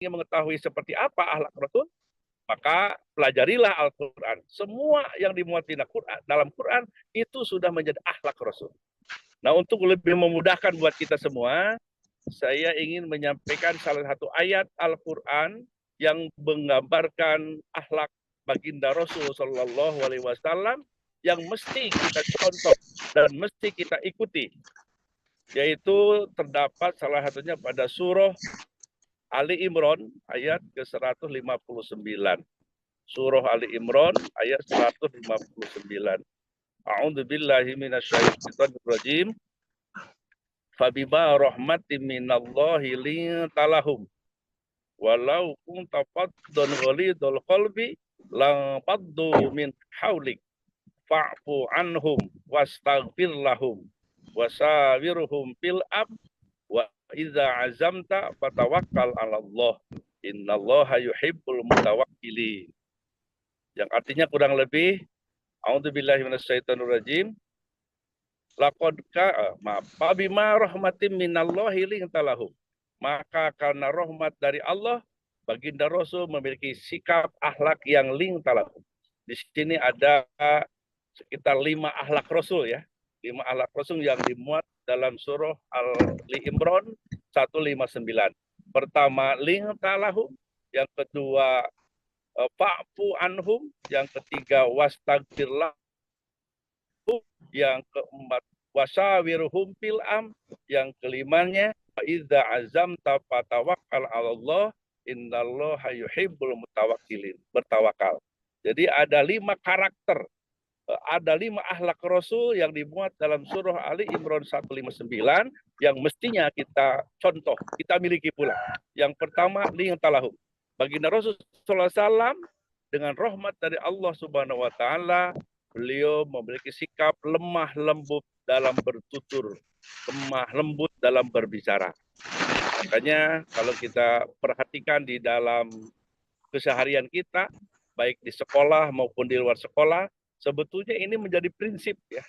ingin mengetahui seperti apa akhlak Rasul, maka pelajarilah Al-Quran. Semua yang dimuat di dalam Quran itu sudah menjadi akhlak Rasul. Nah, untuk lebih memudahkan buat kita semua, saya ingin menyampaikan salah satu ayat Al-Quran yang menggambarkan akhlak baginda Rasul Shallallahu Alaihi Wasallam yang mesti kita contoh dan mesti kita ikuti, yaitu terdapat salah satunya pada surah Ali Imran ayat ke-159. Surah Ali Imran ayat 159. A'udzu billahi minasyaitonir rajim. Fabima rahmatin minallahi lintalahum walau kunta faddan ghalidul qalbi lang paddu min haulik fa'fu anhum wastaghfir lahum wasawirhum fil am wa idza azamta fatawakkal 'ala Allah innallaha yuhibbul mutawakkilin. Yang artinya kurang lebih, a'udzubillahi minasyaitonir rajim, laqad bima rahmatin minallahi lintalahum. Maka karena rahmat dari Allah, baginda Rasul memiliki sikap akhlak yang lintalahum. Di sini ada sekitar 5 akhlak Rasul ya. 5 akhlak Rasul yang dimuat dalam surah Ali Imran 159. Pertama, lintalahum. Yang kedua, fa'fu anhum. Yang ketiga, wastaghfirlah. Yang keempat, wasawirhum fil am. Yang kelimanya, idza azamta fatawakkal 'ala Allah innallaha yuhibbul mutawakkilin. Bertawakal. Jadi ada 5 karakter, ada 5 akhlak Rasul yang dimuat dalam surah Ali Imran 159 yang mestinya kita contoh, kita miliki pula. Yang pertama, lintalahum. Baginda Rasul sallallahu alaihi wasallam dengan rahmat dari Allah Subhanahu wa taala, beliau memiliki sikap lemah lembut dalam bertutur, lemah lembut dalam berbicara. Makanya kalau kita perhatikan di dalam keseharian kita, baik di sekolah maupun di luar sekolah, sebetulnya ini menjadi prinsip ya.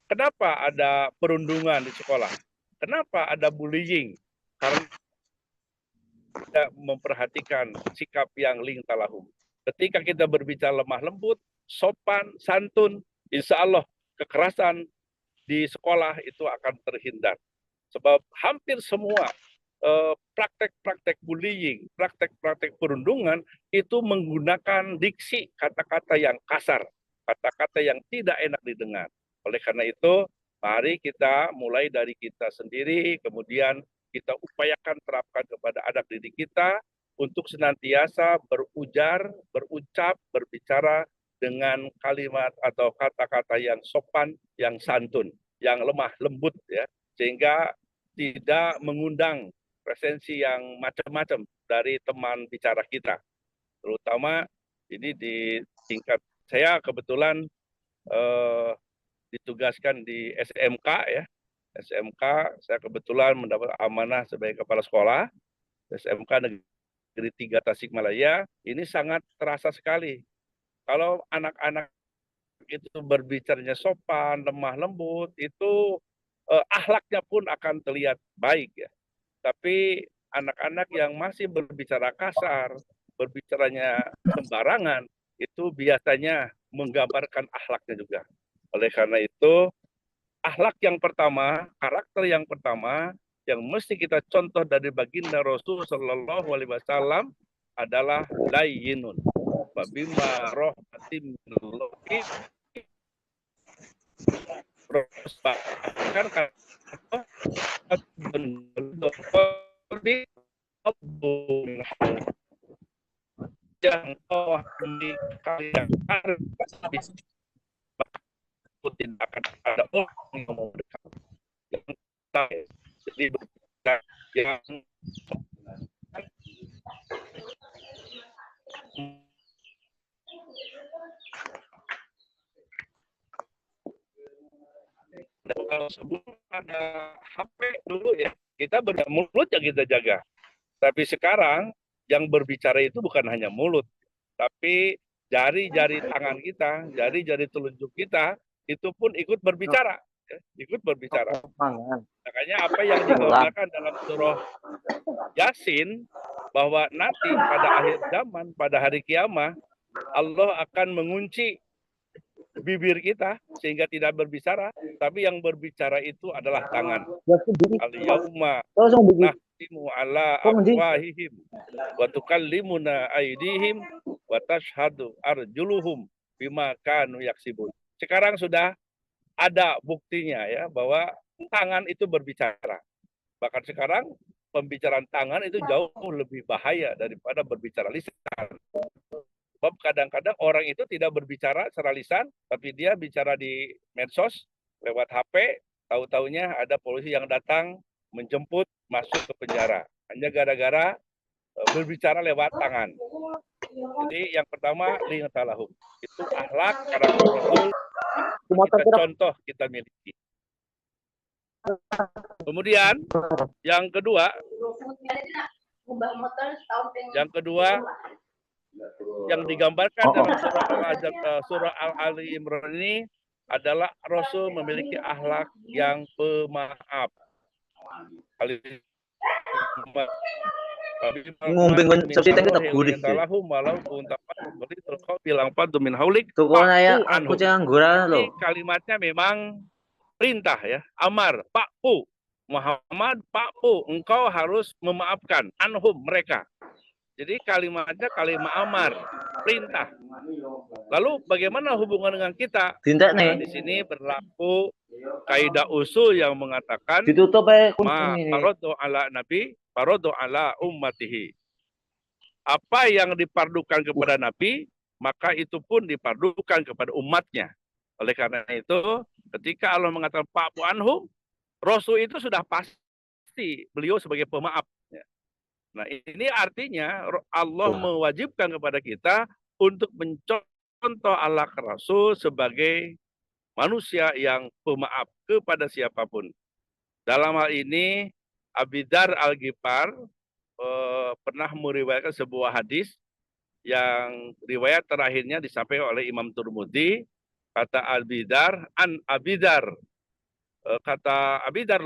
Kenapa ada perundungan di sekolah? Kenapa ada bullying? Karena tidak memperhatikan sikap yang lintalahum. Ketika kita berbicara lemah lembut, sopan, santun, insya Allah kekerasan di sekolah itu akan terhindar. Sebab hampir semua praktek-praktek bullying, praktek-praktek perundungan itu menggunakan diksi kata-kata yang kasar, kata-kata yang tidak enak didengar. Oleh karena itu, mari kita mulai dari kita sendiri, kemudian kita upayakan terapkan kepada anak didik kita untuk senantiasa berucap, berbicara dengan kalimat atau kata-kata yang sopan, yang santun, yang lemah lembut ya, sehingga tidak mengundang presensi yang macam-macam dari teman bicara kita. Terutama ini di tingkat saya kebetulan ditugaskan di SMK ya. SMK saya kebetulan mendapat amanah sebagai kepala sekolah SMK Negeri 3 Tasikmalaya. Ini sangat terasa sekali. Kalau anak-anak itu berbicaranya sopan, lemah lembut, itu akhlaknya pun akan terlihat baik ya. Tapi anak-anak yang masih berbicara kasar, berbicaranya sembarangan, itu biasanya menggambarkan akhlaknya juga. Oleh karena itu, akhlak yang pertama, karakter yang pertama, yang mesti kita contoh dari baginda Rasul Shallallahu Alaihi Wasallam adalah layyinun. Babima rohmatim minallahi bahkan yang kalian harus tidak akan ada orang yang mau dekat. Jadi yang kalau sebelum ada HP dulu ya, kita mulut yang kita jaga. Tapi sekarang yang berbicara itu bukan hanya mulut, tapi jari-jari tangan kita, jari-jari telunjuk kita, itu pun ikut berbicara. ya, ikut berbicara. Mangan. Makanya apa yang digambarkan dalam surah Yasin, bahwa nanti pada akhir zaman, pada hari kiamat, Allah akan mengunci bibir kita sehingga tidak berbicara, tapi yang berbicara itu adalah tangan. Al-yauma nahtimu ala afwahihim wa tukallimuna aydihim wa tashhadu arjuluhum bima kanu yaksibun. Sekarang sudah ada buktinya ya bahwa tangan itu berbicara. Bahkan sekarang pembicaraan tangan itu jauh lebih bahaya daripada berbicara lisan. Sebab kadang-kadang orang itu tidak berbicara secara lisan, tapi dia bicara di medsos, lewat HP, tahu-taunya ada polisi yang datang menjemput masuk ke penjara. Hanya gara-gara berbicara lewat tangan. Jadi yang pertama, lihatalahum. Itu akhlak, karakter Rasul, kita contoh, kita miliki. Kemudian, yang kedua, yang digambarkan dalam surah Al-Ali Imran ini adalah Rasul memiliki akhlak yang pemaaf. Kalimatnya memang perintah ya, amar, Pakpu, Muhammad, Pakpu, engkau harus memaafkan anhum mereka. Jadi kalimatnya kalimat amar, perintah. Lalu bagaimana hubungan dengan kita? Nah, di sini berlaku kaidah usul yang mengatakan farodo ala nabi, farodo ala ummatihi. Apa yang dipardukan kepada Nabi, maka itu pun dipardukan kepada umatnya. Oleh karena itu, ketika Allah mengatakan Pak anhum, Rasul itu sudah pasti beliau sebagai pemaaf. Nah, ini artinya Allah mewajibkan kepada kita untuk mencontoh akhlak Rasul sebagai manusia yang pemaaf kepada siapapun. Dalam hal ini, Abi Dzar Al-Ghifar pernah meriwayatkan sebuah hadis yang riwayat terakhirnya disampaikan oleh Imam Tirmidzi. Kata Abi Dzar, kata Abi Dzar,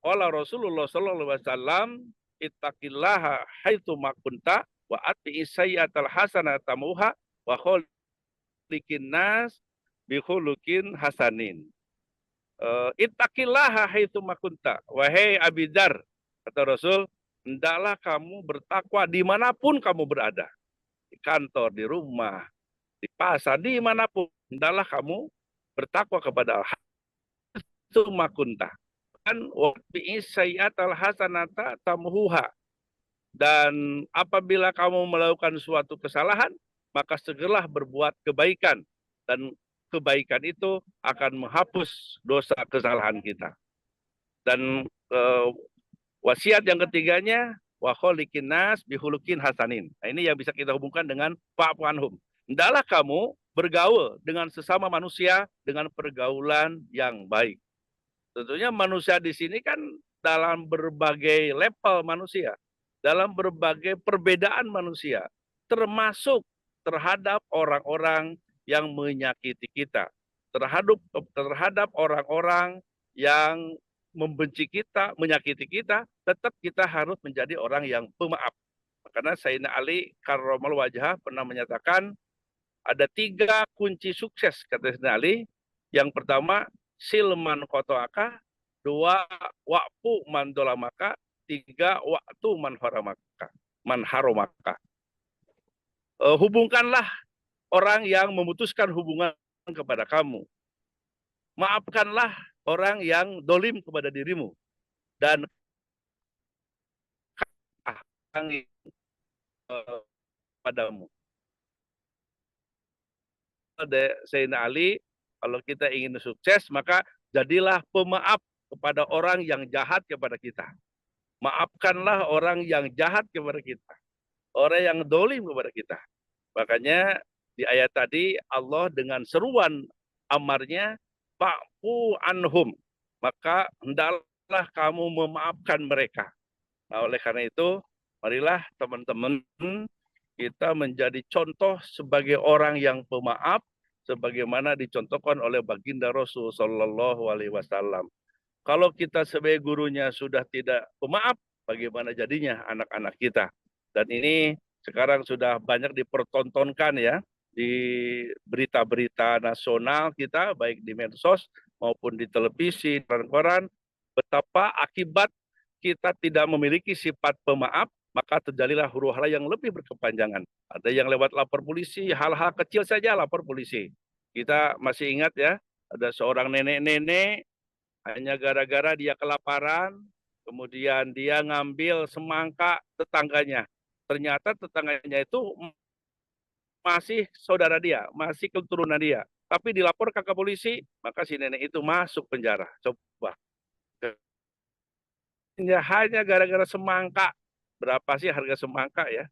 qala Rasulullah sallallahu alaihi wasallam, ittaqillaha haitsu ma kunta wa ati sayyatal hasanata muha wa khaliqin nas bi khuluqin hasanin. Ittaqillaha haitsu ma kunta. Wahai Abi Dzar, kata Rasul, hendaklah kamu bertakwa dimanapun kamu berada. Di kantor, di rumah, di pasar, dimanapun. Hendaklah kamu bertakwa kepada Allah. Haitsu ma kunta. Dan apabila kamu melakukan suatu kesalahan, maka segeralah berbuat kebaikan, dan kebaikan itu akan menghapus dosa kesalahan kita. Dan wasiat yang ketiganya, wa kholiqin nas bihulukin hasanin. Nah, ini yang bisa kita hubungkan dengan fa'fu anhum. Hendaklah kamu bergaul dengan sesama manusia dengan pergaulan yang baik. Tentunya manusia di sini kan dalam berbagai level manusia, dalam berbagai perbedaan manusia, termasuk terhadap orang-orang yang menyakiti kita, terhadap orang-orang yang membenci kita, menyakiti kita, tetap kita harus menjadi orang yang pemaaf. Karena Sayyidina Ali karramallahu wajhah pernah menyatakan ada 3 kunci sukses, kata Sayyidina Ali. Yang pertama, silman kotoaka, 2 waktu mandolamaka, 3 waktu manharomaka. Hubungkanlah orang yang memutuskan hubungan kepada kamu. Maafkanlah orang yang dolim kepada dirimu. Dan padamu. Sayyidina Ali, kalau kita ingin sukses, maka jadilah pemaaf kepada orang yang jahat kepada kita. Maafkanlah orang yang jahat kepada kita. Orang yang dolim kepada kita. Makanya di ayat tadi Allah dengan seruan amarnya, fa'fu anhum. Maka hendaklah kamu memaafkan mereka. Nah, oleh karena itu, marilah teman-teman kita menjadi contoh sebagai orang yang pemaaf, sebagaimana dicontohkan oleh baginda Rasul Shallallahu Alaihi Wasallam. Kalau kita sebagai gurunya sudah tidak pemaaf, bagaimana jadinya anak-anak kita? Dan ini sekarang sudah banyak dipertontonkan ya di berita-berita nasional kita, baik di medsos maupun di televisi dan koran, betapa akibat kita tidak memiliki sifat pemaaf, maka terjadilah huru-hara yang lebih berkepanjangan. Ada yang lewat lapor polisi, hal-hal kecil saja lapor polisi. Kita masih ingat ya, ada seorang nenek-nenek hanya gara-gara dia kelaparan, kemudian dia ngambil semangka tetangganya. Ternyata tetangganya itu masih saudara dia, masih keturunan dia. Tapi dilaporkan ke polisi, maka si nenek itu masuk penjara. Coba. Hanya gara-gara semangka. Berapa sih harga semangka ya?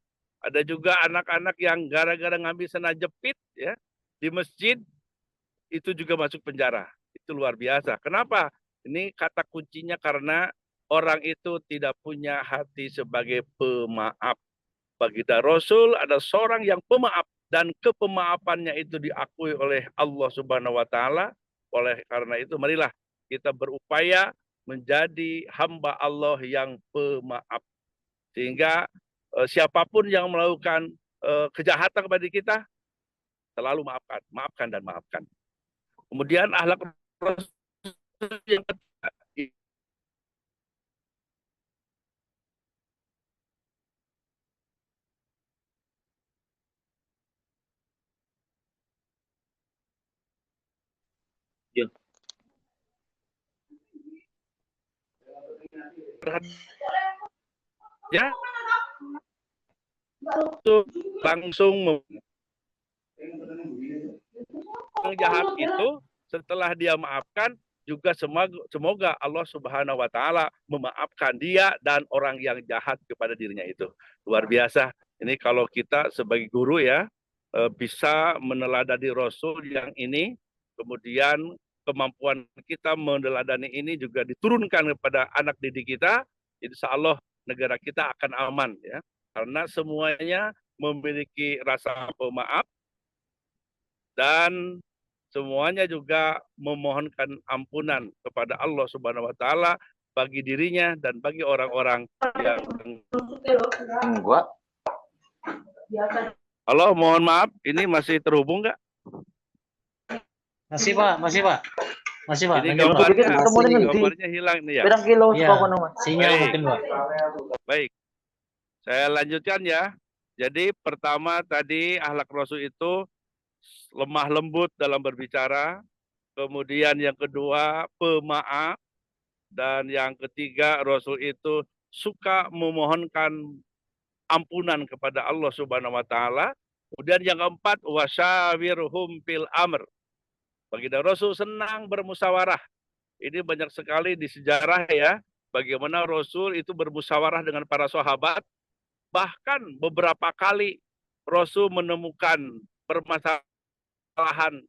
Ada juga anak-anak yang gara-gara ngambil sena jepit ya di masjid, itu juga masuk penjara. Itu luar biasa. Kenapa? Ini kata kuncinya karena orang itu tidak punya hati sebagai pemaaf. Baginda Rasul ada seorang yang pemaaf dan kepemaafannya itu diakui oleh Allah Subhanahu wa taala. Oleh karena itu marilah kita berupaya menjadi hamba Allah yang pemaaf. Sehingga siapapun yang melakukan kejahatan kepada kita selalu maafkan, maafkan dan maafkan. Kemudian akhlak Rasul yang ya langsung yang jahat itu setelah dia maafkan juga semoga Allah Subhanahu wa taala memaafkan dia dan orang yang jahat kepada dirinya itu. Luar biasa. Ini kalau kita sebagai guru ya bisa meneladani Rasul yang ini, kemudian kemampuan kita meneladani ini juga diturunkan kepada anak didik kita, insya Allah negara kita akan aman ya. Karena semuanya memiliki rasa pemaaf dan semuanya juga memohonkan ampunan kepada Allah Subhanahu wa taala bagi dirinya dan bagi orang-orang yang Halo, mohon maaf, ini masih terhubung nggak? Masih Pak, masih Pak. Masih Pak. Ini gambarnya hilang nih ya. Berang kilo sinyal mungkin Pak. Baik. Saya lanjutkan ya. Jadi pertama tadi akhlak Rasul itu lemah lembut dalam berbicara, kemudian yang kedua pemaaf, dan yang ketiga Rasul itu suka memohonkan ampunan kepada Allah Subhanahu wa taala. Kemudian yang keempat wasyawirhum fil amr. Baginda Rasul senang bermusyawarah. Ini banyak sekali di sejarah ya, bagaimana Rasul itu bermusyawarah dengan para sahabat. Bahkan beberapa kali Rasul menemukan permasalahan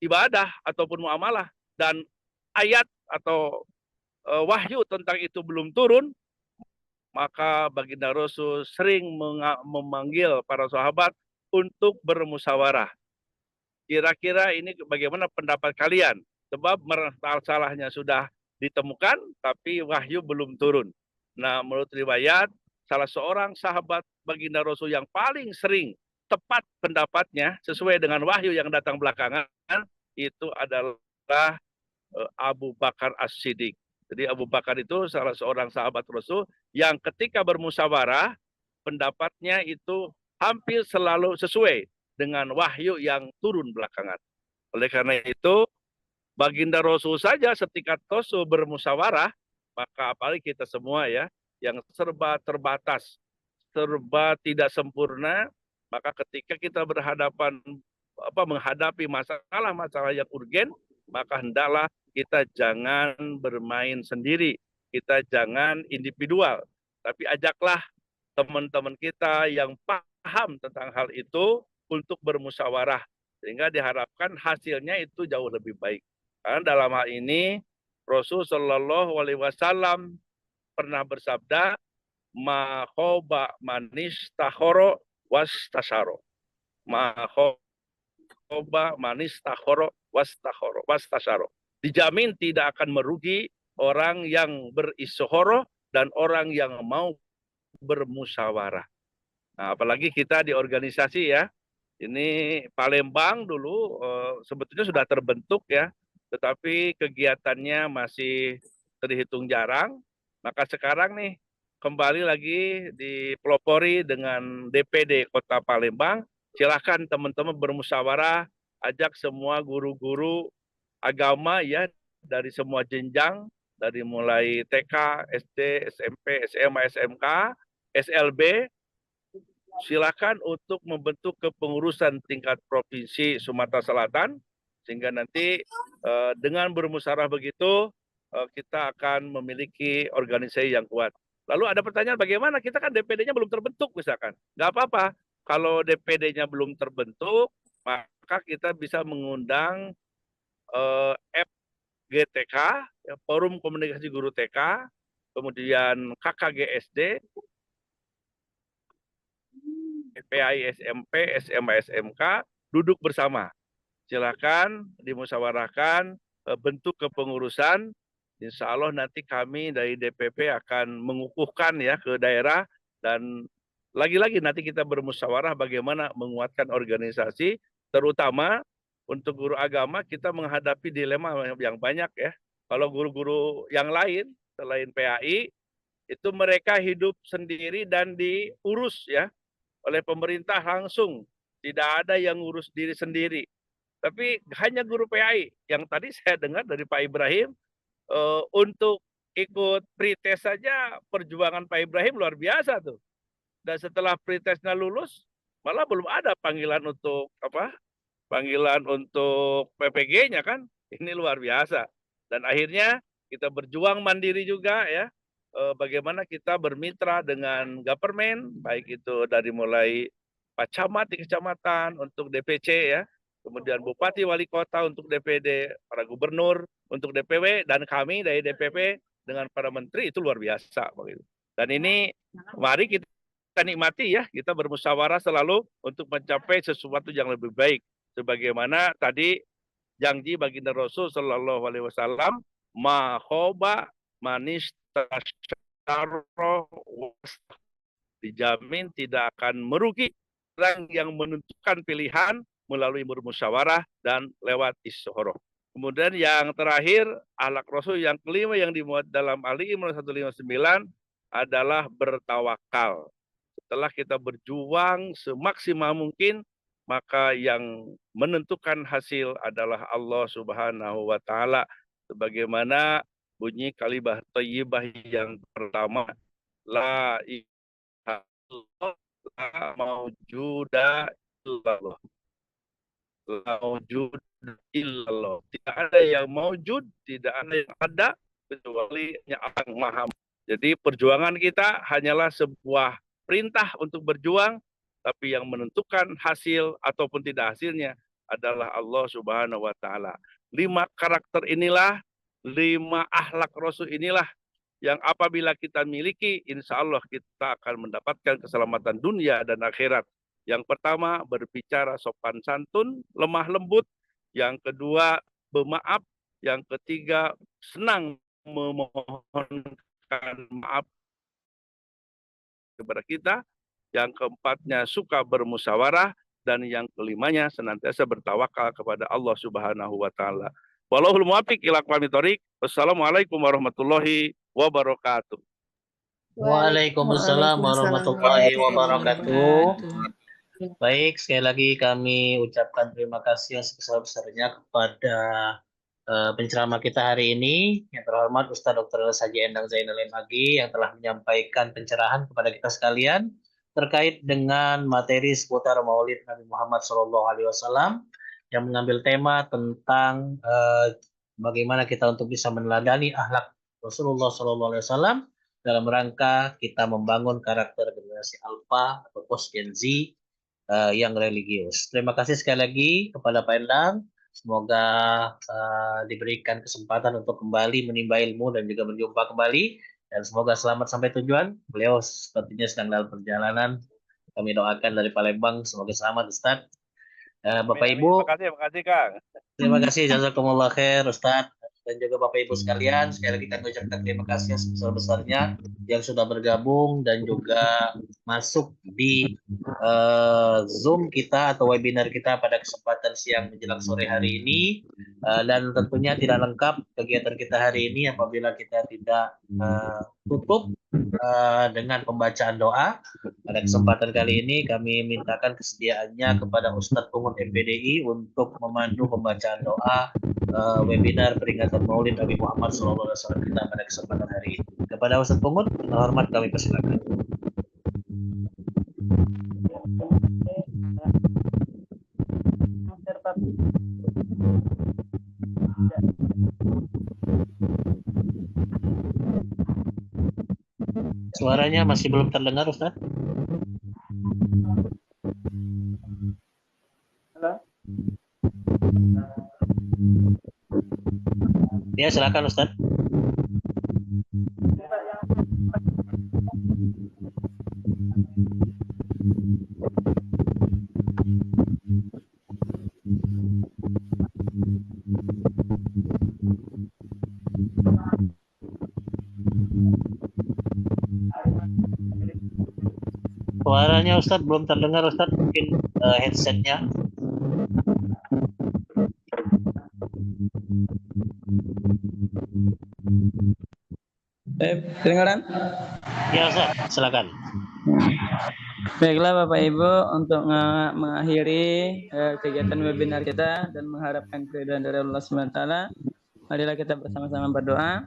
ibadah ataupun muamalah dan ayat atau wahyu tentang itu belum turun, maka baginda Rasul sering memanggil para sahabat untuk bermusyawarah. Kira-kira ini bagaimana pendapat kalian? Sebab masalahnya sudah ditemukan, tapi wahyu belum turun. Nah, menurut riwayat, salah seorang sahabat baginda Rasul yang paling sering tepat pendapatnya sesuai dengan wahyu yang datang belakangan, itu adalah Abu Bakar As-Siddiq. Jadi Abu Bakar itu salah seorang sahabat Rasul yang ketika bermusyawarah, pendapatnya itu hampir selalu sesuai dengan wahyu yang turun belakangan. Oleh karena itu, baginda Rasul saja ketika Rasul bermusyawarah, maka apalagi kita semua ya, yang serba terbatas, serba tidak sempurna, maka ketika kita menghadapi masalah-masalah yang urgen, maka hendaklah kita jangan bermain sendiri, kita jangan individual, tapi ajaklah teman-teman kita yang paham tentang hal itu untuk bermusyawarah, sehingga diharapkan hasilnya itu jauh lebih baik. Karena dalam hal ini Rasul Shallallahu Alaihi Wasallam pernah bersabda, ma khoba manis tahoro was tasaro. Ma khoba manistakhoro wastasyaro. Dijamin tidak akan merugi orang yang berisyhoro dan orang yang mau bermusyawarah. Nah, apalagi kita di organisasi ya. Ini Palembang dulu sebetulnya sudah terbentuk ya, tetapi kegiatannya masih terhitung jarang. Maka sekarang nih kembali lagi dipelopori dengan DPD Kota Palembang. Silahkan teman-teman bermusyawarah, ajak semua guru-guru agama ya dari semua jenjang, dari mulai TK, SD, SMP, SMA, SMK, SLB, silakan untuk membentuk kepengurusan tingkat provinsi Sumatera Selatan, sehingga nanti dengan bermusyawarah begitu kita akan memiliki organisasi yang kuat. Lalu ada pertanyaan bagaimana, kita kan DPD-nya belum terbentuk misalkan. Nggak apa-apa, kalau DPD-nya belum terbentuk, maka kita bisa mengundang FGTK, ya, Forum Komunikasi Guru TK, kemudian KKGSD, PAI SMP, SMA, SMK, duduk bersama. Silakan dimusyawarahkan bentuk kepengurusan. Insya Allah nanti kami dari DPP akan mengukuhkan ya ke daerah, dan lagi-lagi nanti kita bermusyawarah bagaimana menguatkan organisasi, terutama untuk guru agama kita menghadapi dilema yang banyak ya. Kalau guru-guru yang lain selain PAI itu mereka hidup sendiri dan diurus ya oleh pemerintah langsung. Tidak ada yang ngurus diri sendiri. Tapi hanya guru PAI yang tadi saya dengar dari Pak Ibrahim, untuk ikut pretest saja perjuangan Pak Ibrahim luar biasa tuh. Dan setelah pretestnya lulus, malah belum ada panggilan untuk apa? Panggilan untuk PPG-nya kan. Ini luar biasa. Dan akhirnya kita berjuang mandiri juga ya. Bagaimana kita bermitra dengan government, baik itu dari mulai Pak Camat di kecamatan untuk DPC ya, kemudian Bupati Wali Kota untuk DPD, para gubernur untuk DPW, dan kami dari DPP dengan para menteri itu luar biasa. Dan ini mari kita nikmati ya, kita bermusyawarah selalu untuk mencapai sesuatu yang lebih baik. Sebagaimana tadi janji baginda Rasul Shallallahu Alaihi Wasallam, ma khoba manis dijamin tidak akan merugi orang yang menentukan pilihan melalui bermusyawarah dan lewat isyhoroh. Kemudian yang terakhir, akhlak Rasul yang kelima yang dimuat dalam Ali Imran 159 adalah bertawakal. Setelah kita berjuang semaksimal mungkin, maka yang menentukan hasil adalah Allah Subhanahu wa taala. Sebagaimana bunyi kalimat thayyibah yang pertama, la ilaha illallah, la maujuda illallah. La maujuda illallah. Tidak ada yang maujud, tidak ada yang ada kecuali yang Maha. Jadi perjuangan kita hanyalah sebuah perintah untuk berjuang, tapi yang menentukan hasil ataupun tidak hasilnya adalah Allah Subhanahu wa taala. 5 karakter inilah, 5 akhlak Rasul inilah yang apabila kita miliki, insya Allah kita akan mendapatkan keselamatan dunia dan akhirat. Yang pertama, berbicara sopan santun, lemah lembut. Yang kedua, pemaaf. Yang ketiga, senang memohonkan maaf kepada kita. Yang keempatnya, suka bermusyawarah. Dan yang kelimanya, senantiasa bertawakal kepada Allah Subhanahu wa taala. Wallahul muwaffiq ila aqwamit thoriq. Wassalamualaikum warahmatullahi wabarakatuh. Waalaikumsalam warahmatullahi wabarakatuh. Baik, sekali lagi kami ucapkan terima kasih yang sebesar-besarnya kepada penceramah kita hari ini, yang terhormat Ustadz Dr. Haji Endang Zainal MAG, yang telah menyampaikan pencerahan kepada kita sekalian terkait dengan materi seputar Maulid Nabi Muhammad SAW yang mengambil tema tentang bagaimana kita untuk bisa meneladani akhlak Rasulullah SAW dalam rangka kita membangun karakter generasi Alpha atau post Gen Z yang religius. Terima kasih sekali lagi kepada Pak Endang. Semoga diberikan kesempatan untuk kembali menimba ilmu dan juga berjumpa kembali. Dan semoga selamat sampai tujuan. Beliau sepertinya sedang dalam perjalanan. Kami doakan dari Palembang, semoga selamat Ustaz. Bapak Amin, Ibu, Terima kasih Kang. terima kasih jazakumullah khair Ustaz dan juga Bapak Ibu sekalian. Sekali lagi kami ucapkan terima kasih yang sebesar-besarnya yang sudah bergabung dan juga masuk di Zoom kita atau webinar kita pada kesempatan siang menjelang sore hari ini. Dan tentunya tidak lengkap kegiatan kita hari ini apabila kita tidak tutup dengan pembacaan doa. Pada kesempatan kali ini kami mintakan kesediaannya kepada Ustadz Pungut MPDI untuk memandu pembacaan doa webinar peringatan Maulid Nabi Muhammad SAW kita pada kesempatan hari ini. Kepada Ustadz Pungut, hormat kami persilakan. Suaranya masih belum terdengar, Ustadz. Halo? Ya, silakan Ustadz. Suaranya Ustadz belum terdengar Ustadz, mungkin headsetnya. Kedengaran? Ya Ustadz, silakan. Baiklah Bapak Ibu, untuk mengakhiri kegiatan webinar kita dan mengharapkan keridhaan dari Allah SWT, marilah kita bersama-sama berdoa.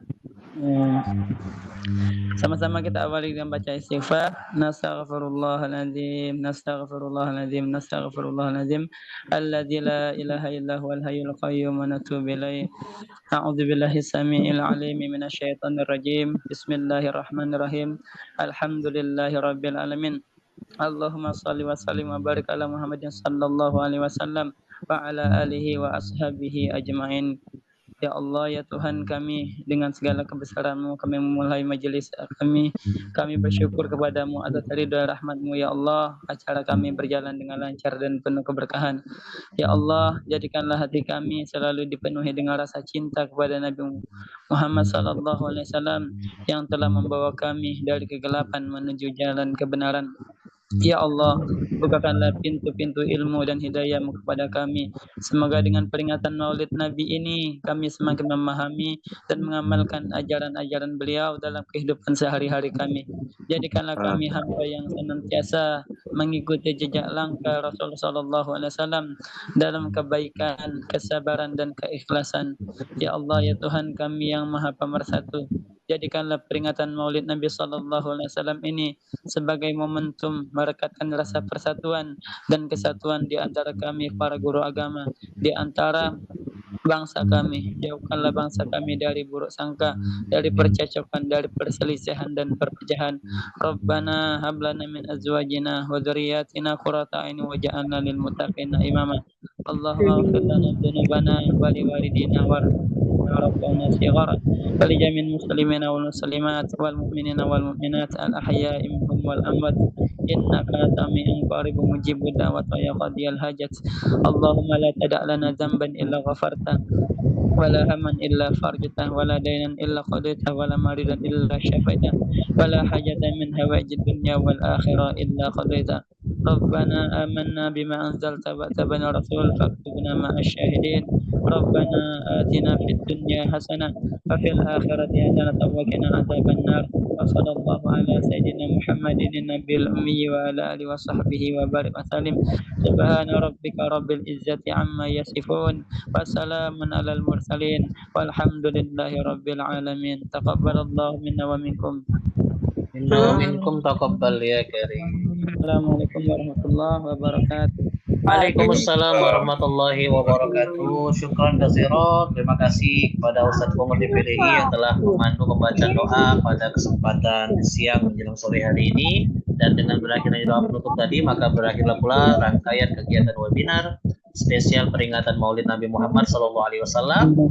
Sama-sama kita awali dengan baca istighfar. Nastaghfirullahaladzim, nastaghfirullahaladzim, nastaghfirullahaladzim. Alladzi la ilaha illa huwal hayyul qayyum wa natubu ilaih. A'udzu billahi samii'il 'aliim minasyaitonir rajim. Bismillahirrahmanirrahim. Alhamdulillahi rabbil alamin. Allahumma shalli wa sallim wa barik ala Muhammadin sallallahu alaihi wasallam wa ala alihi wa ashabihi ajmain. Ya Allah, ya Tuhan kami, dengan segala kebesaran-Mu kami memulai majelis kami. Kami bersyukur kepadamu atas ridha rahmat-Mu, ya Allah. Acara kami berjalan dengan lancar dan penuh keberkahan. Ya Allah, jadikanlah hati kami selalu dipenuhi dengan rasa cinta kepada Nabi Muhammad SAW yang telah membawa kami dari kegelapan menuju jalan kebenaran. Ya Allah, bukakanlah pintu-pintu ilmu dan hidayah-Mu kepada kami. Semoga dengan peringatan Maulid Nabi ini, kami semakin memahami dan mengamalkan ajaran-ajaran beliau dalam kehidupan sehari-hari kami. Jadikanlah kami hamba yang senantiasa mengikuti jejak langkah Rasulullah SAW dalam kebaikan, kesabaran, dan keikhlasan. Ya Allah, ya Tuhan kami yang Maha Pemersatu, jadikanlah peringatan Maulid Nabi SAW ini sebagai momentum merekatkan rasa persatuan dan kesatuan di antara kami para guru agama, di antara bangsa kami. Jauhkanlah bangsa kami dari buruk sangka, dari percekcokan, dari perselisihan dan perpecahan. Rabbana hablana min azwajina wa dzurriyyatina qurrata a'yun waj'alna lil muttaqina imama. Allahumma ighfir lana dzunubana wa li walidina warhamna shighara wa li jami'il muslimina wal muslimat wal mu'minina wal mu'minat al ahya'i minhum wal amwat innaka sami'un qaribun mujibud da'wat wa ya qadiyal hajat. Allahumma la tada' lana dzamban illa ghafarta wala haman illa farjata wala dainan illa qadaita wala maridan illa syafaita wala hajatan min hawaijid dunya wal akhirah illa qadaita. Rabbana amanna bima anzalta wa tabana rasul faktubna ma'asy syahidin. Rabbana atina fid dunya hasanah wa fil akhirati hasanah wa qina adzaban nar. Wa sallallahu ala sayyidina Muhammadin nabiyil ummi wa ala alihi wa sahbihi wa barik wa sallim. Subhana rabbika rabbil izzati amma yasifun wa salamun alal mursalin walhamdulillahi rabbil alamin. Taqabbalallahu minna wa minkum. Inna wa minkum taqabbal ya karim. Assalamualaikum warahmatullahi wabarakatuh. Waalaikumsalam warahmatullahi wabarakatuh. Syukran katsiran. Terima kasih kepada Ustadz Pungut DPDI yang telah memandu pembacaan doa pada kesempatan siang menjelang sore hari ini. Dan dengan berakhirnya doa penutup tadi, maka berakhirlah pula rangkaian kegiatan webinar spesial peringatan Maulid Nabi Muhammad SAW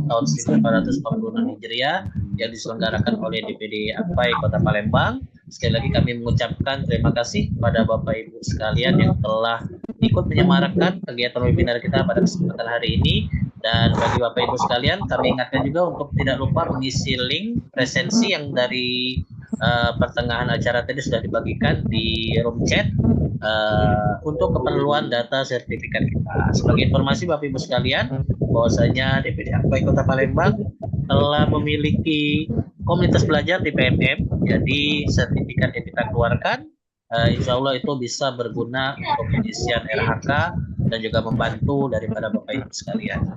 tahun 1446 Hijriah yang diselenggarakan oleh DPD AKPAI Kota Palembang. Sekali lagi kami mengucapkan terima kasih kepada Bapak Ibu sekalian yang telah ikut menyemarakkan kegiatan webinar kita pada kesempatan hari ini. Dan bagi Bapak Ibu sekalian, kami ingatkan juga untuk tidak lupa mengisi link presensi yang dari pertengahan acara tadi sudah dibagikan di room chat untuk keperluan data sertifikat kita. Sebagai informasi Bapak Ibu sekalian, bahwasanya DPD Akpai Kota Palembang telah memiliki komunitas belajar di PMM. Jadi sertifikat yang kita keluarkan, insya Allah itu bisa berguna untuk pengisian RHK dan juga membantu daripada Bapak Ibu sekalian.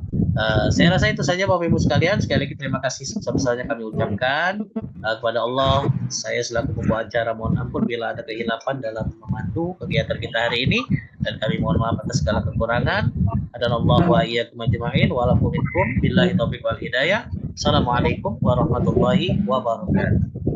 Saya rasa itu saja Bapak Ibu sekalian. Sekali lagi terima kasih sebesar-besarnya kami ucapkan kepada Allah. Saya selaku pembawa acara mohon ampun bila ada kehilapan dalam memandu kegiatan kita hari ini, dan kami mohon maaf atas segala kekurangan. Adanallahu wa iyyakum ajma'in wa lakum minkum billahi taufiq wal hidayah. Assalamualaikum warahmatullahi wabarakatuh.